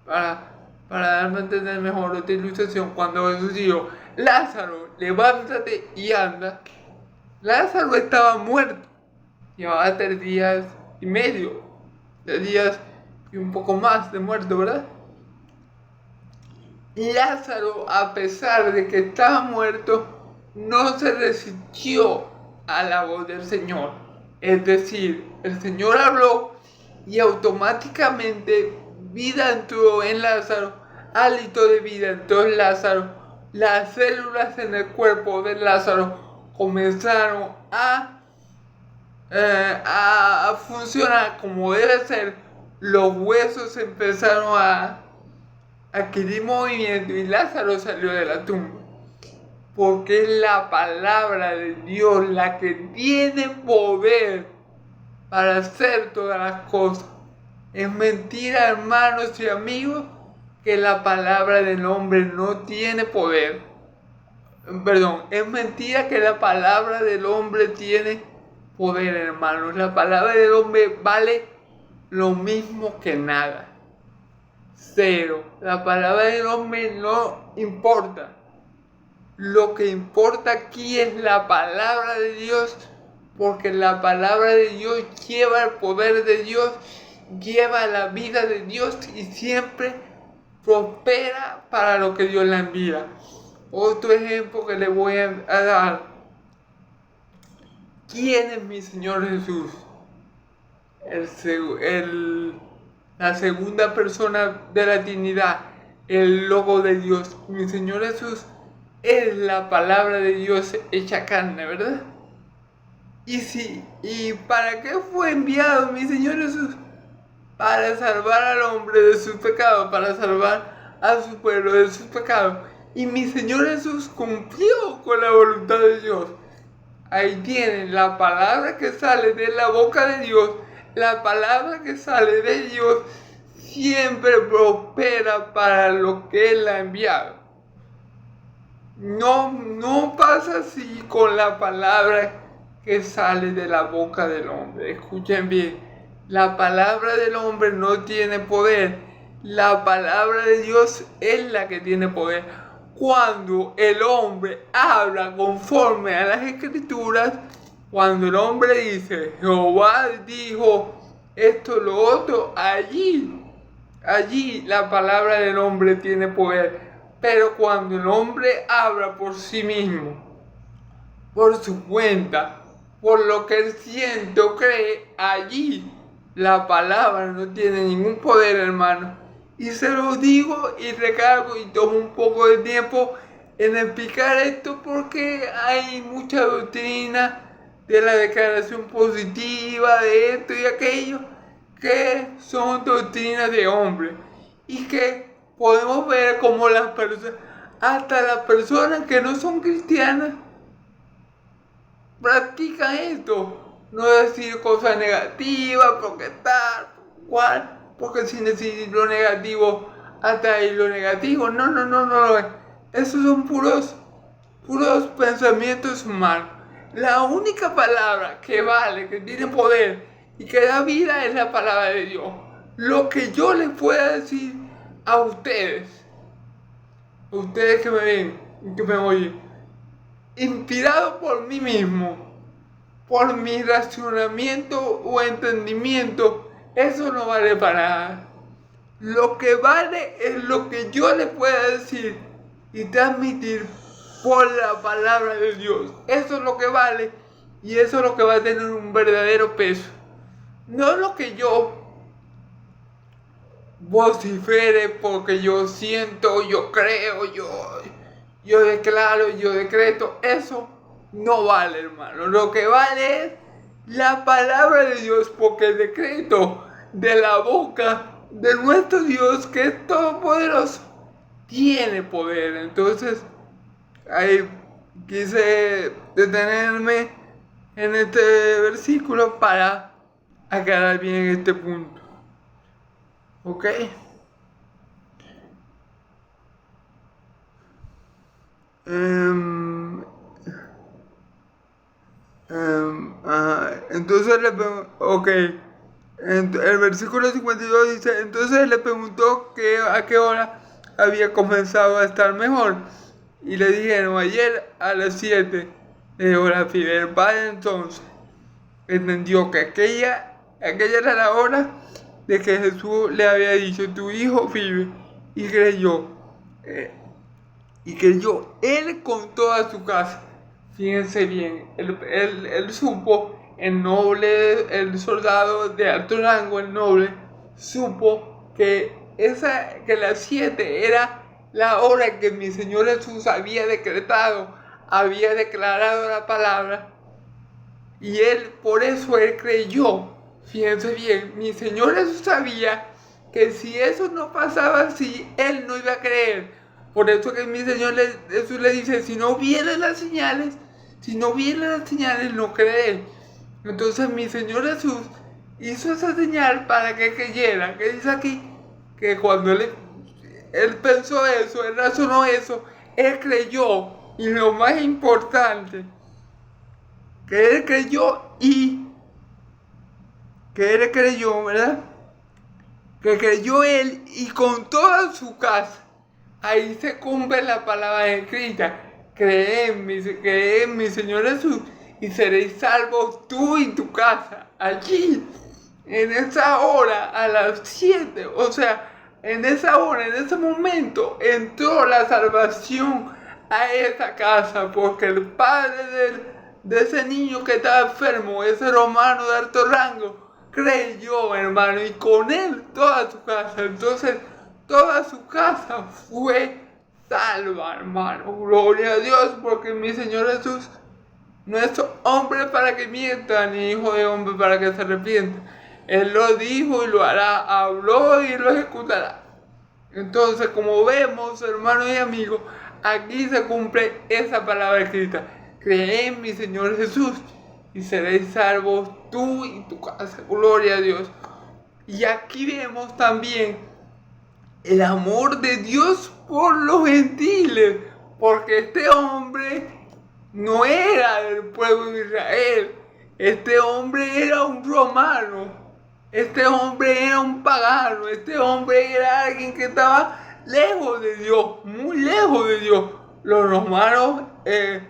Speaker 1: para darme a entender mejor otra ilustración, cuando Jesús dijo, Lázaro, levántate y anda, Lázaro estaba muerto, llevaba 3 días y medio, 3 días y un poco más de muerto, ¿verdad? Y Lázaro, a pesar de que estaba muerto, no se resistió a la voz del Señor. Es decir, el Señor habló y automáticamente vida entró en Lázaro, hálito de vida entró en Lázaro. Las células en el cuerpo de Lázaro comenzaron a funcionar como debe ser. Los huesos empezaron a adquirir movimiento y Lázaro salió de la tumba. Porque es la palabra de Dios la que tiene poder para hacer todas las cosas. Es mentira, hermanos y amigos, que la palabra del hombre no tiene poder. Perdón, es mentira que la palabra del hombre tiene poder, hermanos. La palabra del hombre vale lo mismo que nada. Cero. La palabra del hombre no importa. Lo que importa aquí es la palabra de Dios, porque la palabra de Dios lleva el poder de Dios, lleva la vida de Dios y siempre prospera para lo que Dios la envía. Otro ejemplo que le voy a dar. ¿Quién es mi Señor Jesús? La segunda persona de la Trinidad, el Logo de Dios. Mi Señor Jesús es la palabra de Dios hecha carne, ¿verdad? ¿Y para qué fue enviado mi Señor Jesús? Para salvar al hombre de sus pecados, para salvar a su pueblo de sus pecados. Y mi Señor Jesús cumplió con la voluntad de Dios. Ahí tienen la palabra que sale de la boca de Dios. La palabra que sale de Dios siempre prospera para lo que Él ha enviado. No pasa así con la palabra que sale de la boca del hombre. Escuchen bien, la palabra del hombre no tiene poder. La palabra de Dios es la que tiene poder. Cuando el hombre habla conforme a las Escrituras, cuando el hombre dice, Jehová dijo esto, lo otro, allí la palabra del hombre tiene poder. Pero cuando el hombre habla por sí mismo, por su cuenta, por lo que él siente o cree, allí la palabra no tiene ningún poder, hermano. Y se lo digo y recargo y tomo un poco de tiempo en explicar esto porque hay mucha doctrina de la declaración positiva, de esto y aquello, que son doctrinas de hombre y que podemos ver como las personas, hasta las personas que no son cristianas, practican esto. No decir cosas negativas, porque tal, cual, porque sin decir lo negativo, atraer lo negativo. No. Esos son puros pensamientos humanos. La única palabra que vale, que tiene poder y que da vida es la palabra de Dios. Lo que yo les pueda decir a ustedes que me ven y que me oyen, inspirado por mí mismo, por mi racionamiento o entendimiento, eso no vale para nada. Lo que vale es lo que yo les pueda decir y transmitir por la palabra de Dios. Eso es lo que vale y eso es lo que va a tener un verdadero peso. No lo que yo vocifere porque yo siento, yo creo, yo declaro, yo decreto. Eso no vale, hermano. Lo que vale es la palabra de Dios, porque el decreto de la boca de nuestro Dios, que es todopoderoso, tiene poder. Entonces, ahí quise detenerme en este versículo para aclarar bien este punto. ¿Ok? Entonces le preguntó, ok, el versículo 52 dice, entonces le preguntó que a qué hora había comenzado a estar mejor. Y le dijeron, ayer a las 7 de hora fiebre. El padre entonces entendió que aquella era la hora de que Jesús le había dicho, tu hijo vive, y creyó. Y creyó él con toda su casa. Fíjense bien, él supo, el soldado de alto rango, el noble, supo que las 7 era la hora que mi Señor Jesús había decretado, había declarado la palabra, y por eso él creyó. Fíjense bien, mi Señor Jesús sabía que si eso no pasaba así, él no iba a creer. Por eso que mi Señor Jesús le dice, si no vienen las señales, no creeré. Entonces mi Señor Jesús hizo esa señal para que creyera. Que dice aquí que cuando él pensó eso, él razonó eso, él creyó. Y lo más importante, que él creyó ¿verdad? Que creyó él y con toda su casa. Ahí se cumple la palabra escrita. Cree en mi Señor Jesús y seréis salvos tú y tu casa. Allí, en esa hora, a las 7, o sea, en esa hora, en ese momento, entró la salvación a esa casa, porque el padre de ese niño que estaba enfermo, ese romano de alto rango, creyó, hermano, y con él toda su casa. Entonces, toda su casa fue salva, hermano. Gloria a Dios, porque mi Señor Jesús no es hombre para que mienta, ni hijo de hombre para que se arrepienta. Él lo dijo y lo hará, habló y lo ejecutará. Entonces, como vemos, hermanos y amigos, aquí se cumple esa palabra escrita. Cree en mi Señor Jesús y seréis salvos tú y tu casa. Gloria a Dios. Y aquí vemos también el amor de Dios por los gentiles, porque este hombre no era del pueblo de Israel, este hombre era un romano, este hombre era un pagano, este hombre era alguien que estaba lejos de Dios, muy lejos de Dios. Los romanos de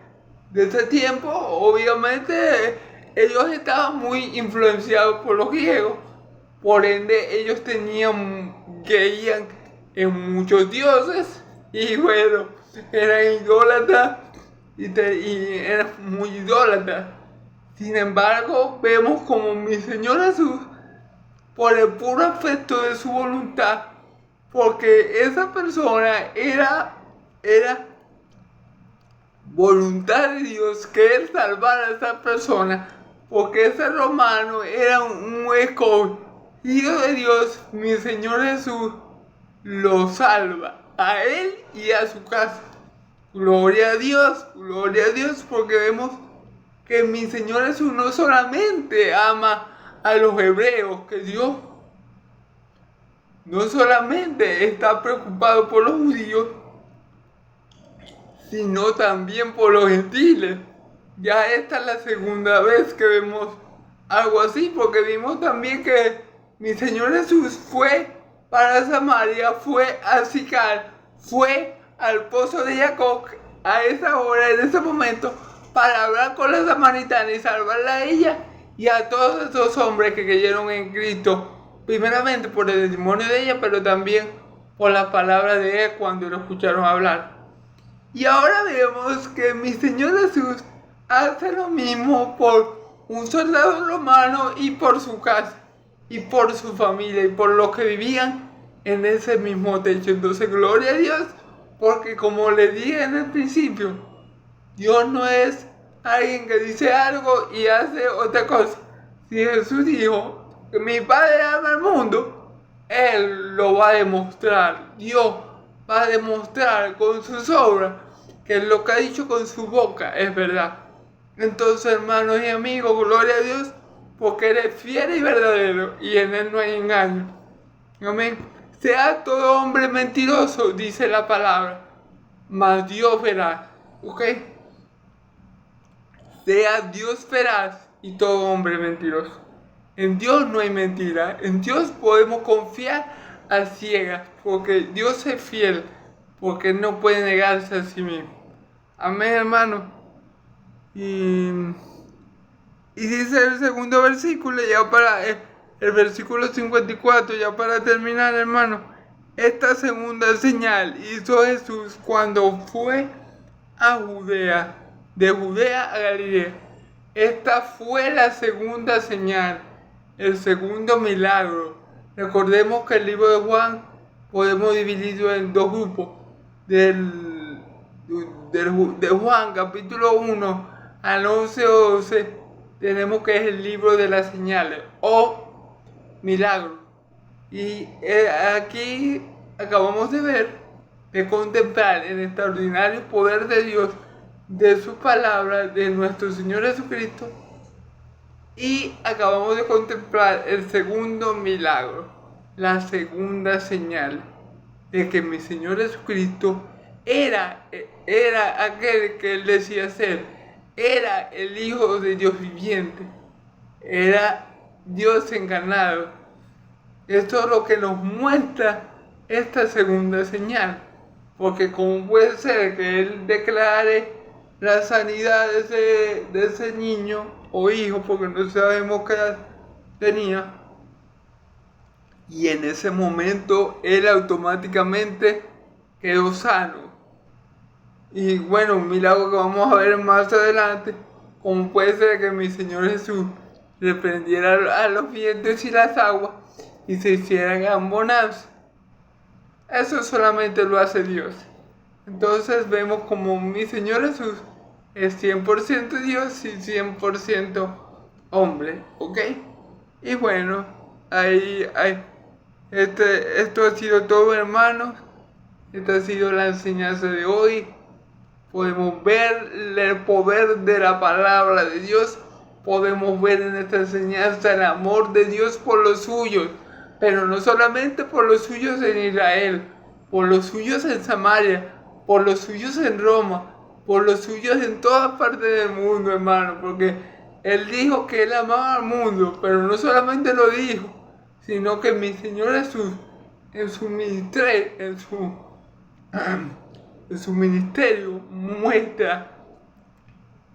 Speaker 1: ese tiempo, obviamente, ellos estaban muy influenciados por los griegos, por ende ellos creían en muchos dioses y bueno, eran idólatras y eran muy idólatras. Sin embargo, vemos como mi Señor Jesús, por el puro afecto de su voluntad, porque esa persona era voluntad de Dios que Él salvara a esa persona, porque ese romano era un escogido de Dios. Mi Señor Jesús lo salva a él y a su casa. Gloria a Dios, porque vemos que mi Señor Jesús no solamente ama a los hebreos, que Dios no solamente está preocupado por los judíos, sino también por los gentiles. Ya esta es la segunda vez que vemos algo así, porque vimos también que mi Señor Jesús fue para Samaria, fue a Sicar, fue al pozo de Jacob a esa hora, en ese momento, para hablar con la samaritana y salvarla a ella y a todos esos hombres que creyeron en Cristo, primeramente por el testimonio de ella, pero también por la palabra de él cuando lo escucharon hablar. Y ahora vemos que mi Señor Jesús hace lo mismo por un soldado romano y por su casa, y por su familia, y por los que vivían en ese mismo techo. Entonces, gloria a Dios, porque como le dije en el principio, Dios no es alguien que dice algo y hace otra cosa. Si Jesús dijo que mi Padre ama al mundo, Él lo va a demostrar. Dios va a demostrar con sus obras que lo que ha dicho con su boca es verdad. Entonces, hermanos y amigos, gloria a Dios, porque Él es fiel y verdadero y en Él no hay engaño. Amén. Sea todo hombre mentiroso, dice la palabra, mas Dios veraz. ¿Ok? Sea Dios veraz y todo hombre mentiroso. En Dios no hay mentira. En Dios podemos confiar a ciegas, porque Dios es fiel, porque Él no puede negarse a sí mismo. Amén, hermano. Y dice el segundo versículo, ya para el versículo 54, ya para terminar, hermano. Esta segunda señal hizo Jesús cuando fue a Judea, de Judea a Galilea. Esta fue la segunda señal, el segundo milagro. Recordemos que el libro de Juan podemos dividirlo en dos grupos. De Juan capítulo 1 al 11 tenemos que es el libro de las señales o milagros. Y aquí acabamos de contemplar el extraordinario poder de Dios, de su palabra, de nuestro Señor Jesucristo. Y acabamos de contemplar el segundo milagro, la segunda señal de que mi Señor Jesucristo era aquel que Él decía ser, era el Hijo de Dios viviente, era Dios encarnado. Esto es lo que nos muestra esta segunda señal, porque como puede ser que Él declare la sanidad de ese niño o hijo, porque no sabemos qué edad tenía, y en ese momento Él automáticamente quedó sano. Y bueno, un milagro que vamos a ver más adelante, como puede ser que mi Señor Jesús reprendiera a los vientos y las aguas y se hiciera gran bonanza. Eso solamente lo hace Dios. Entonces vemos como mi Señor Jesús es 100% Dios y 100% hombre, ¿ok? Y bueno, esto ha sido todo, hermanos. Esta ha sido la enseñanza de hoy. Podemos ver el poder de la palabra de Dios. Podemos ver en esta enseñanza el amor de Dios por los suyos. Pero no solamente por los suyos en Israel, por los suyos en Samaria, por los suyos en Roma, por los suyos en todas partes del mundo, hermano. Porque Él dijo que Él amaba al mundo, pero no solamente lo dijo, sino que mi Señor Jesús, en su ministerio, muestra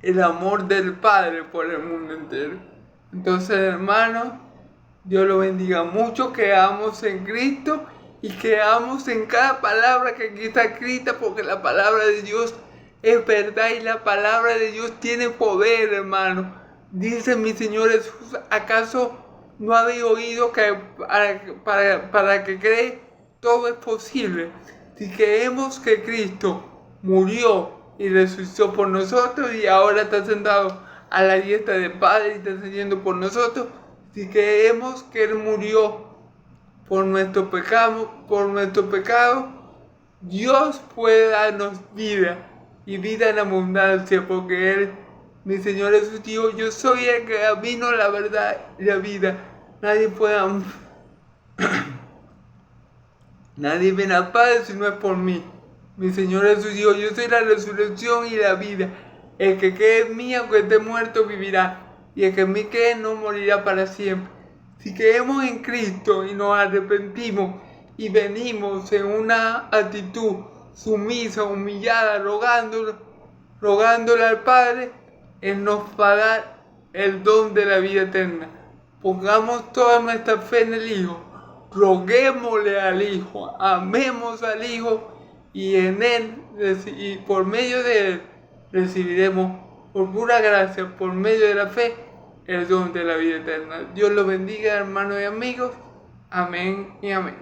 Speaker 1: el amor del Padre por el mundo entero. Entonces, hermanos, Dios lo bendiga mucho, creamos en Cristo y creamos en cada palabra que aquí está escrita, porque la palabra de Dios es verdad y la palabra de Dios tiene poder, hermano. Dice mi Señor Jesús, ¿acaso no habéis oído que para que cree todo es posible? Si creemos que Cristo murió y resucitó por nosotros y ahora está sentado a la diestra del Padre y está intercediendo por nosotros, si creemos que Él murió por nuestro pecado, Dios puede darnos vida y vida en abundancia, porque Él, mi Señor Jesús, dijo: yo soy el camino, la verdad y la vida. Nadie viene al Padre si no es por mí. Mi Señor Jesús dijo: yo soy la resurrección y la vida. El que cree en mí, aunque esté muerto, vivirá. Y el que en mí cree no morirá para siempre. Si creemos en Cristo y nos arrepentimos y venimos en una actitud sumisa, humillada, rogándole al Padre, Él nos va a dar el don de la vida eterna. Pongamos toda nuestra fe en el Hijo. Roguémosle al Hijo, amemos al Hijo, y en Él, y por medio de Él, recibiremos por pura gracia, por medio de la fe, el don de la vida eterna. Dios los bendiga, hermanos y amigos. Amén y amén.